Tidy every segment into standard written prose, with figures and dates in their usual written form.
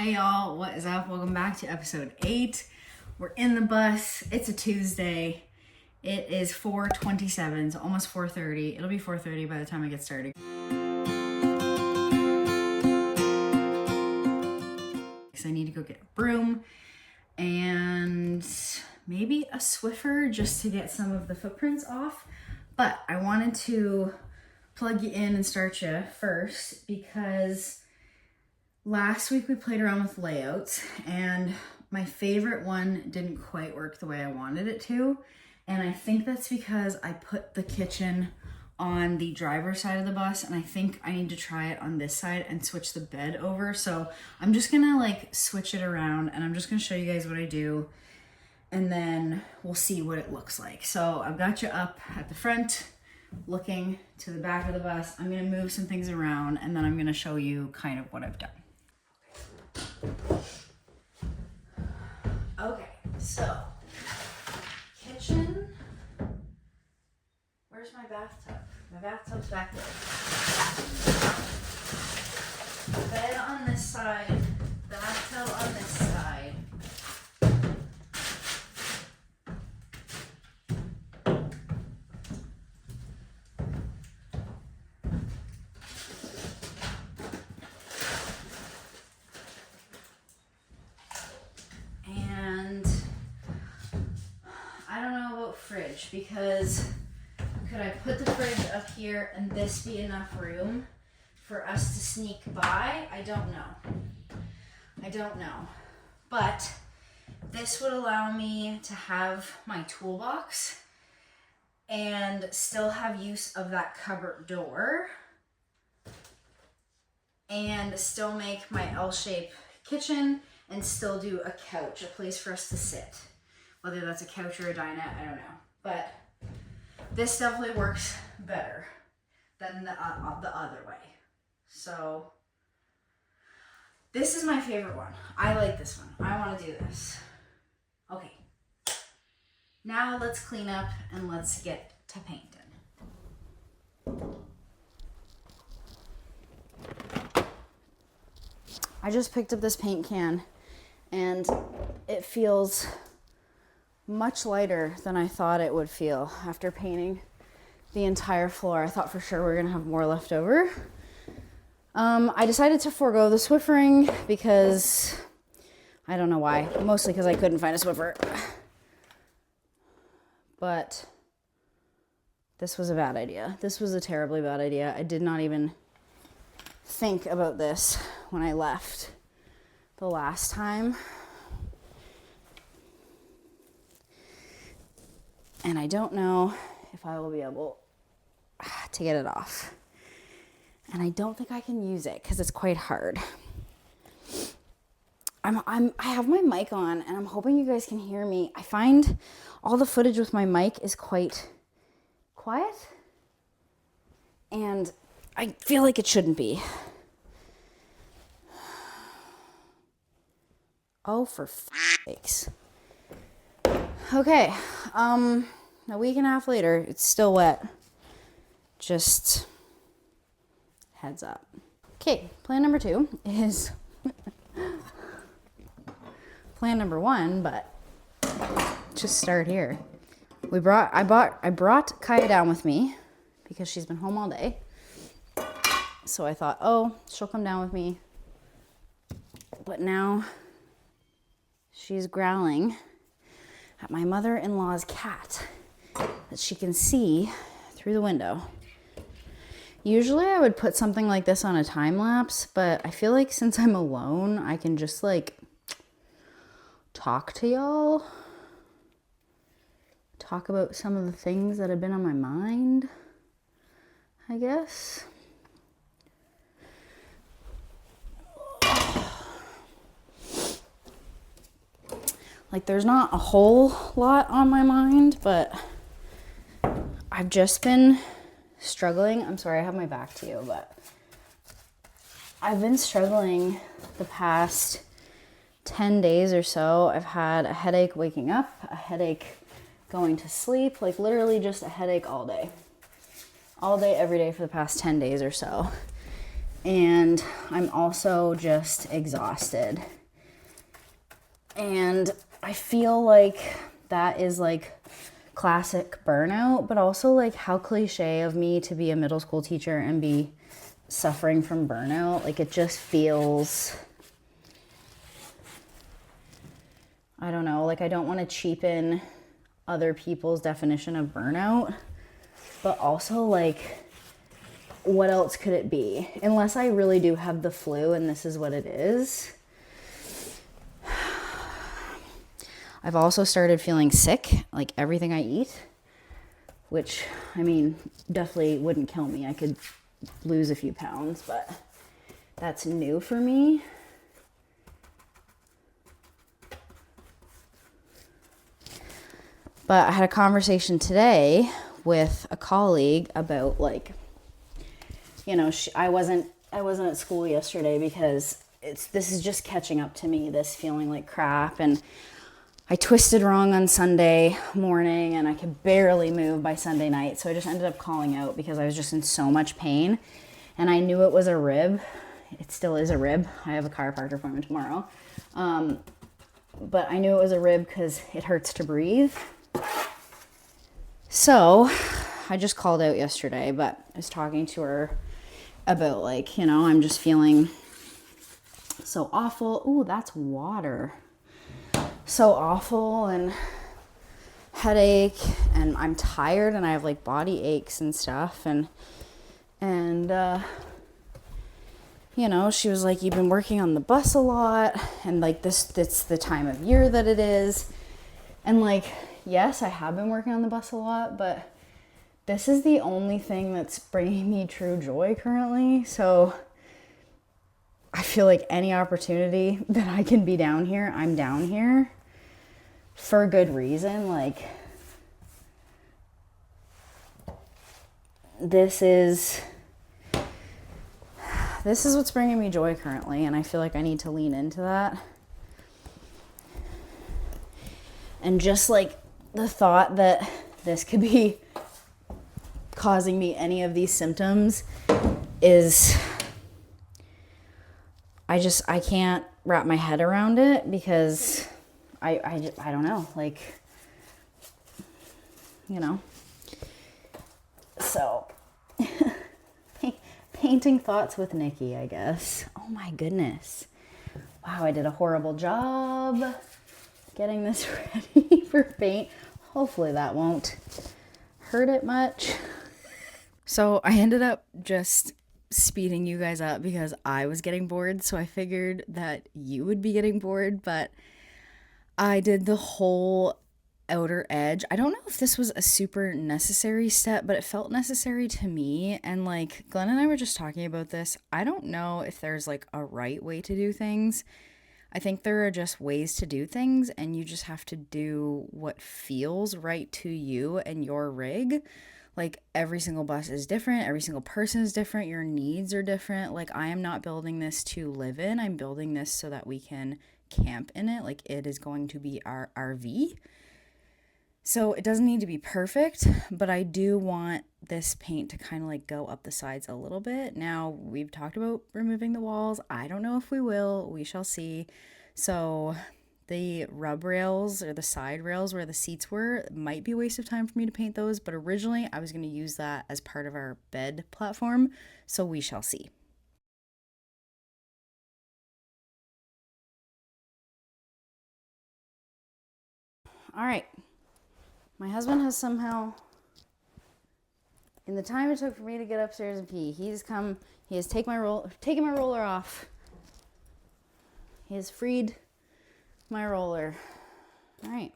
Hey y'all, what is up? Welcome back to episode 8. We're in the bus. It's a Tuesday. It is 4:27, so almost 4:30. It'll be 4:30 by the time I get started. I need to go get a broom and maybe a Swiffer just to get some of the footprints off. But I wanted to plug you in and start you first because last week we played around with layouts and my favorite one didn't quite work the way I wanted it to. And I think that's because I put the kitchen on the driver's side of the bus and I think I need to try it on this side and switch the bed over. So I'm just gonna like switch it around and I'm just gonna show you guys what I do and then we'll see what it looks like. So I've got you up at the front looking to the back of the bus. I'm gonna move some things around and then I'm gonna show you kind of what I've done. Okay, so kitchen. Where's my bathtub? My bathtub's back there. Bed on this side, bathtub on this side. Fridge, because could I put the fridge up here and this be enough room for us to sneak by? I don't know. But this would allow me to have my toolbox and still have use of that cupboard door and still make my L-shaped kitchen and still do a couch, a place for us to sit. Whether that's a couch or a dinette, I don't know. But this definitely works better than the other way. So this is my favorite one. I like this one. I want to do this. Okay. Now let's clean up and let's get to painting. I just picked up this paint can and it feels much lighter than I thought it would feel after painting the entire floor. I thought for sure we were gonna have more left over. I decided to forego the Swiffering because I don't know why, mostly because I couldn't find a Swiffer. But this was a bad idea. This was a terribly bad idea. I did not even think about this when I left the last time. And I don't know if I will be able to get it off. And I don't think I can use it because it's quite hard. I have my mic on and I'm hoping you guys can hear me. I find all the footage with my mic is quite quiet. And I feel like it shouldn't be. Oh, for sakes. Okay, a week and a half later, it's still wet. Just heads up. Okay, plan number 2 is plan number 1, but just start here. I brought Kaya down with me because she's been home all day. So I thought, oh, she'll come down with me. But now she's growling at my mother-in-law's cat that she can see through the window. Usually I would put something like this on a time lapse, but I feel like since I'm alone, I can just like talk to y'all. Talk about some of the things that have been on my mind, I guess. Like there's not a whole lot on my mind, but I've just been struggling. I'm sorry, I have my back to you, but I've been struggling the past 10 days or so. I've had a headache waking up, a headache going to sleep, like literally just a headache all day, every day for the past 10 days or so. and I'm also just exhausted. And I feel like that is like classic burnout, but also like how cliche of me to be a middle school teacher and be suffering from burnout. Like it just feels, I don't know, like I don't want to cheapen other people's definition of burnout, but also like what else could it be? Unless I really do have the flu and this is what it is. I've also started feeling sick, like everything I eat, which, I mean, definitely wouldn't kill me. I could lose a few pounds, but that's new for me. But I had a conversation today with a colleague about like, you know, I wasn't at school yesterday because this is just catching up to me, this feeling like crap, and I twisted wrong on Sunday morning and I could barely move by Sunday night. So I just ended up calling out because I was just in so much pain and I knew it was a rib. It still is a rib. I have a chiropractor appointment tomorrow. But I knew it was a rib because it hurts to breathe. So I just called out yesterday, but I was talking to her about like, you know, I'm just feeling so awful. Ooh, that's water. So awful and headache, and I'm tired and I have like body aches and stuff, and you know, she was like, you've been working on the bus a lot, and like it's the time of year that it is. And like, yes, I have been working on the bus a lot, but this is the only thing that's bringing me true joy currently. So I feel like any opportunity that I can be down here, I'm down here for good reason. Like, this is what's bringing me joy currently, and I feel like I need to lean into that. And just like the thought that this could be causing me any of these symptoms is, I can't wrap my head around it because I don't know, like, you know. So painting thoughts with Nikki, I guess. Oh my goodness. Wow, I did a horrible job getting this ready for paint. Hopefully that won't hurt it much. So I ended up just speeding you guys up because I was getting bored, so I figured that you would be getting bored, but I did the whole outer edge. I don't know if this was a super necessary step, but it felt necessary to me. And like Glenn and I were just talking about this. I don't know if there's like a right way to do things. I think there are just ways to do things, and you just have to do what feels right to you and your rig. Like every single bus is different. Every single person is different. Your needs are different. Like I am not building this to live in. I'm building this so that we can camp in it. Like it is going to be our RV. So it doesn't need to be perfect, but I do want this paint to kind of like go up the sides a little bit. Now, we've talked about removing the walls. I don't know if we will. We shall see. So the rub rails or the side rails where the seats were might be a waste of time for me to paint those, but originally I was going to use that as part of our bed platform. So we shall see. All right. My husband has somehow, in the time it took for me to get upstairs and pee, he has taken my roller off. He has freed my roller. All right.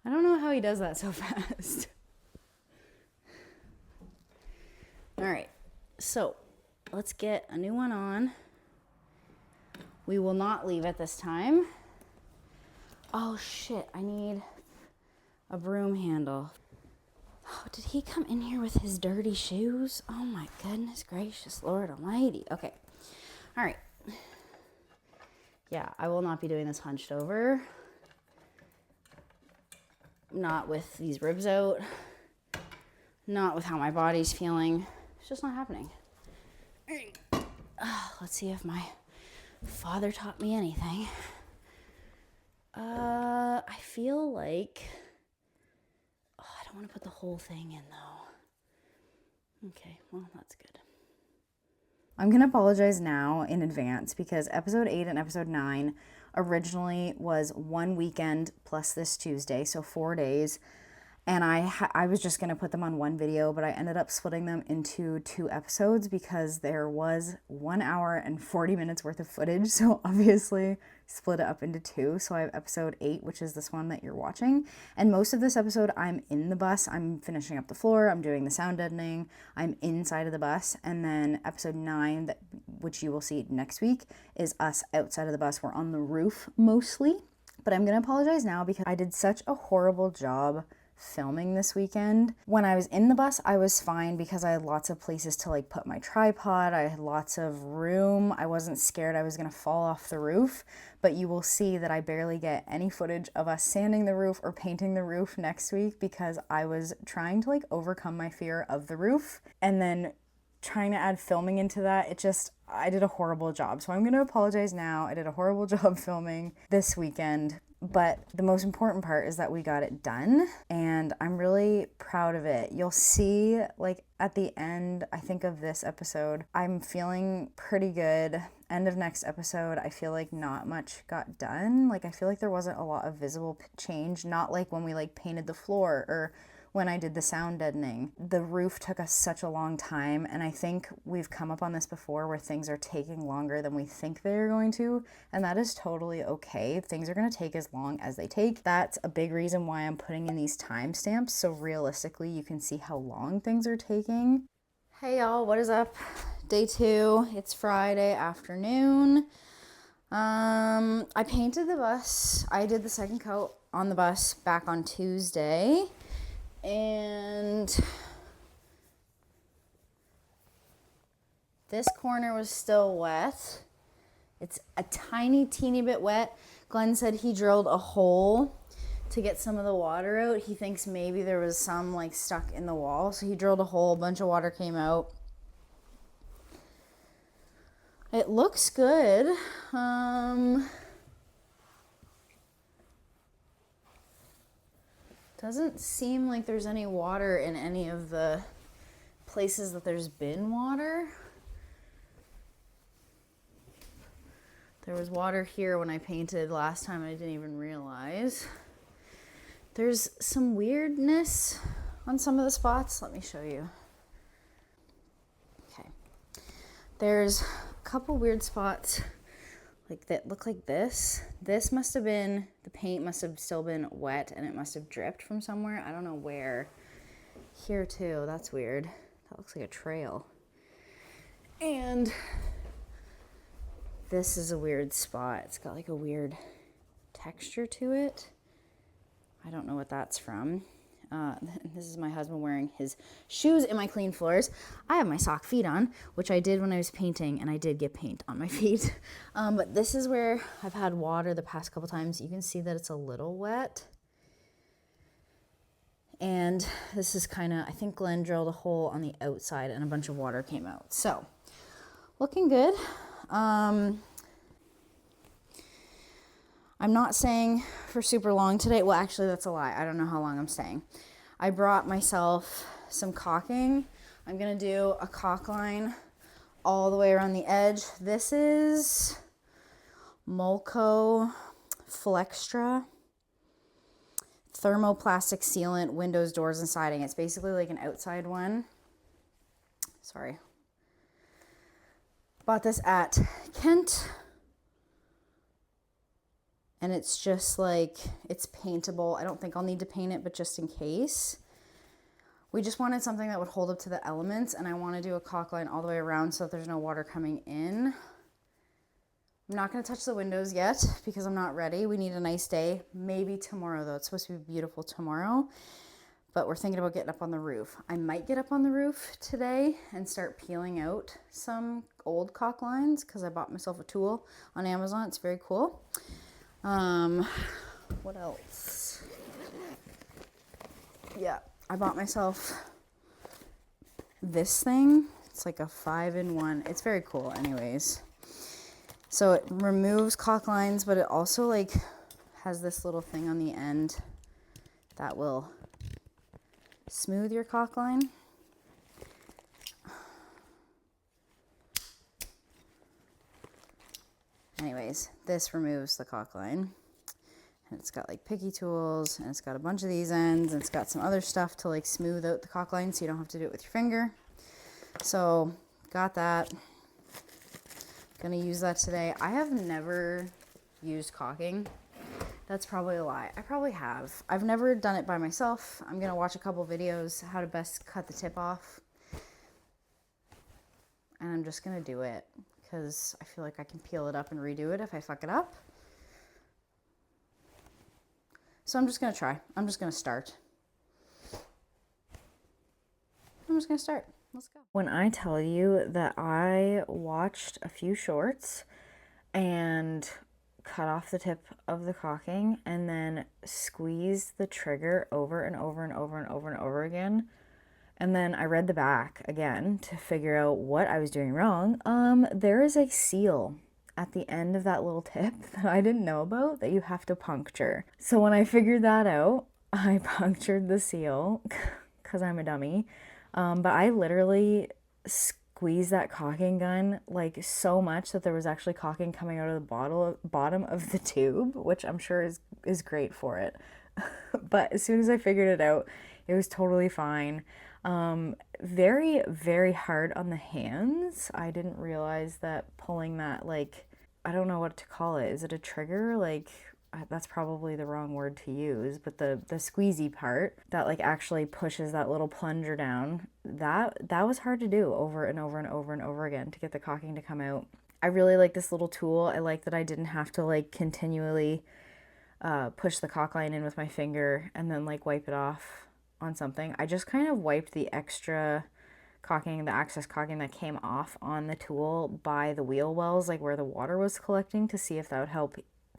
I don't know how he does that so fast. All right. So let's get a new one on. We will not leave it this time. Oh shit, I need a broom handle. Oh, did he come in here with his dirty shoes? Oh my goodness gracious, Lord Almighty. Okay, all right. Yeah, I will not be doing this hunched over. Not with these ribs out. Not with how my body's feeling. It's just not happening. Let's see if my father taught me anything. I feel like, I don't want to put the whole thing in though. Okay, well, that's good. I'm going to apologize now in advance because episode 8 and episode 9 originally was one weekend plus this Tuesday, so 4 days. And I was just going to put them on one video, but I ended up splitting them into 2 episodes because there was 1 hour and 40 minutes worth of footage. So obviously split it up into 2. So I have episode 8, which is this one that you're watching. And most of this episode, I'm in the bus. I'm finishing up the floor. I'm doing the sound deadening. I'm inside of the bus. And then episode 9, which you will see next week, is us outside of the bus. We're on the roof mostly. But I'm going to apologize now because I did such a horrible job filming this weekend. When I was in the bus, I was fine because I had lots of places to like put my tripod. I had lots of room. I wasn't scared I was gonna fall off the roof, but you will see that I barely get any footage of us sanding the roof or painting the roof next week because I was trying to like overcome my fear of the roof and then trying to add filming into that. I did a horrible job. So I'm gonna apologize now. I did a horrible job filming this weekend. But the most important part is that we got it done and I'm really proud of it. You'll see like at the end, I think of this episode, I'm feeling pretty good. End of next episode, I feel like not much got done. Like I feel like there wasn't a lot of visible change, not like when we like painted the floor or when I did the sound deadening. The roof took us such a long time, and I think we've come up on this before where things are taking longer than we think they're going to, and that is totally okay. Things are going to take as long as they take. That's a big reason why I'm putting in these timestamps, so realistically you can see how long things are taking. Hey y'all, what is up? Day 2, it's Friday afternoon. I painted the bus. I did the second coat on the bus back on Tuesday. And this corner was still wet. It's a tiny, teeny bit wet. Glenn said he drilled a hole to get some of the water out. He thinks maybe there was some like stuck in the wall. So he drilled a hole, a bunch of water came out. It looks good. Doesn't seem like there's any water in any of the places that there's been water. There was water here when I painted last time. I didn't even realize. There's some weirdness on some of the spots. Let me show you. Okay. There's a couple weird spots like that look like this. This must have been, the paint must have still been wet and it must have dripped from somewhere. I don't know where. Here too, that's weird. That looks like a trail. And this is a weird spot. It's got like a weird texture to it. I don't know what that's from. This is my husband wearing his shoes in my clean floors. I have my sock feet on, which I did when I was painting, and I did get paint on my feet. But this is where I've had water the past couple times. You can see that it's a little wet. And this is kind of, I think Glenn drilled a hole on the outside and a bunch of water came out. So, looking good. I'm not staying for super long today. Well, actually, that's a lie. I don't know how long I'm staying. I brought myself some caulking. I'm going to do a caulk line all the way around the edge. This is Molko Flextra thermoplastic sealant, windows, doors, and siding. It's basically like an outside one. Sorry. Bought this at Kent. And it's just like, it's paintable. I don't think I'll need to paint it, but just in case. We just wanted something that would hold up to the elements, and I want to do a caulk line all the way around so that there's no water coming in. I'm not going to touch the windows yet because I'm not ready. We need a nice day. Maybe tomorrow though. It's supposed to be beautiful tomorrow, but we're thinking about getting up on the roof. I might get up on the roof today and start peeling out some old caulk lines because I bought myself a tool on Amazon. It's very cool. What else? Yeah, I bought myself this thing. It's like a 5-in-1. It's very cool anyways. So it removes caulk lines, but it also like has this little thing on the end that will smooth your caulk line. Anyways, this removes the caulk line. And it's got like picky tools, and it's got a bunch of these ends, and it's got some other stuff to like smooth out the caulk line so you don't have to do it with your finger. So got that. Gonna use that today. I have never used caulking. That's probably a lie. I probably have. I've never done it by myself. I'm gonna watch a couple videos how to best cut the tip off. And I'm just gonna do it because I feel like I can peel it up and redo it if I fuck it up. So I'm just gonna try. I'm just gonna start. Let's go. When I tell you that I watched a few shorts and cut off the tip of the caulking and then squeezed the trigger over and over and over and over and over again, and then I read the back again to figure out what I was doing wrong, there is a seal at the end of that little tip that I didn't know about that you have to puncture. So when I figured that out, I punctured the seal because I'm a dummy. But I literally squeezed that caulking gun like so much that there was actually caulking coming out of the bottom of the tube, which I'm sure is great for it. But as soon as I figured it out, it was totally fine. Very, very hard on the hands. I didn't realize that pulling that, like, I don't know what to call it. Is it a trigger? Like, that's probably the wrong word to use, but the squeezy part that like actually pushes that little plunger down, that was hard to do over and over and over and over again to get the caulking to come out. I really like this little tool. I like that I didn't have to like continually push the caulk line in with my finger and then like wipe it off on something. I just kind of wiped the extra caulking, the excess caulking that came off on the tool by the wheel wells, like where the water was collecting, to see if that would help